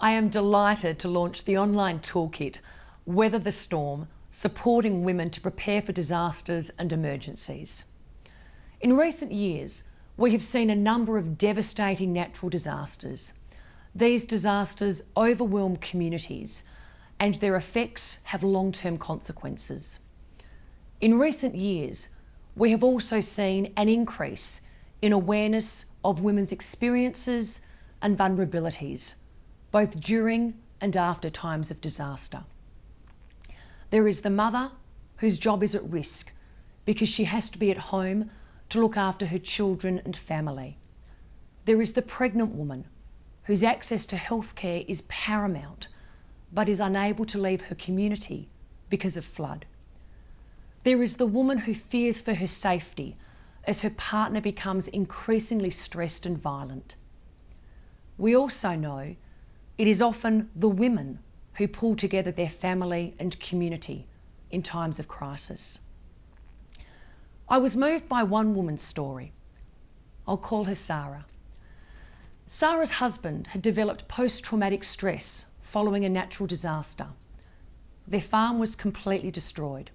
I am delighted to launch the online toolkit, Weather the Storm, supporting women to prepare for disasters and emergencies. In recent years, we have seen a number of devastating natural disasters. These disasters overwhelm communities and their effects have long-term consequences. In recent years, we have also seen an increase in awareness of women's experiences and vulnerabilities, both during and after times of disaster. There is the mother whose job is at risk because she has to be at home to look after her children and family. There is the pregnant woman whose access to healthcare is paramount but is unable to leave her community because of flood. There is the woman who fears for her safety as her partner becomes increasingly stressed and violent. We also know it is often the women who pull together their family and community in times of crisis. I was moved by one woman's story. I'll call her Sarah. Sarah's husband had developed post-traumatic stress following a natural disaster. Their farm was completely destroyed.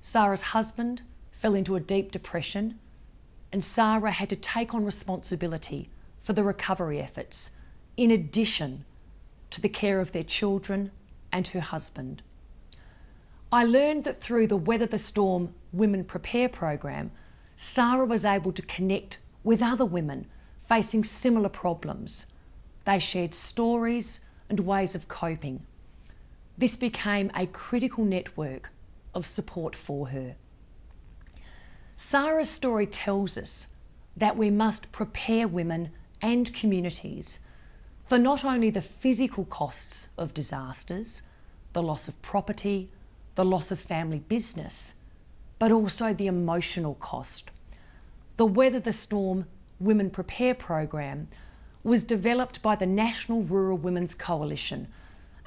Sarah's husband fell into a deep depression and Sarah had to take on responsibility for the recovery efforts, in addition to the care of their children and her husband. I learned that through the Weather the Storm Women Prepare program, Sarah was able to connect with other women facing similar problems. They shared stories and ways of coping. This became a critical network of support for her. Sarah's story tells us that we must prepare women and communities for not only the physical costs of disasters, the loss of property, the loss of family business, but also the emotional cost. The Weather the Storm Women Prepare program was developed by the National Rural Women's Coalition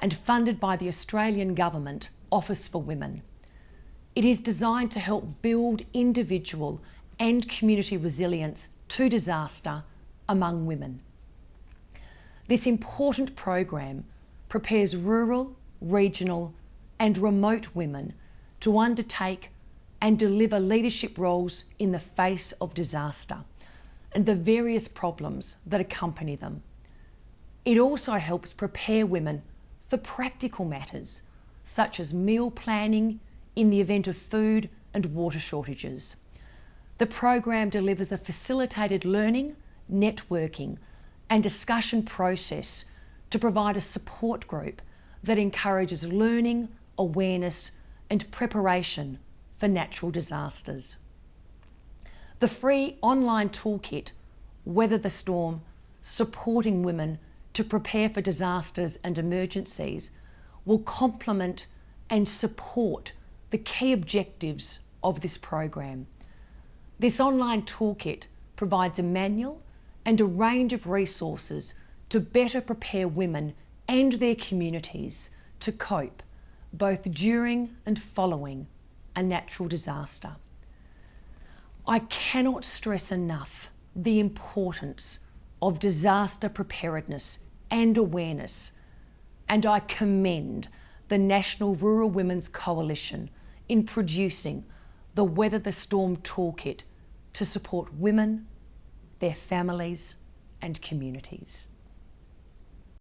and funded by the Australian Government Office for Women. It is designed to help build individual and community resilience to disaster among women. This important program prepares rural, regional and remote women to undertake and deliver leadership roles in the face of disaster and the various problems that accompany them. It also helps prepare women for practical matters such as meal planning in the event of food and water shortages. The program delivers a facilitated learning, networking and discussion process to provide a support group that encourages learning, awareness and preparation for natural disasters. The free online toolkit, Weather the Storm, supporting women to prepare for disasters and emergencies, will complement and support the key objectives of this program. This online toolkit provides a manual and a range of resources to better prepare women and their communities to cope both during and following a natural disaster. I cannot stress enough the importance of disaster preparedness and awareness, and I commend the National Rural Women's Coalition in producing the Weather the Storm Toolkit to support women, their families and communities.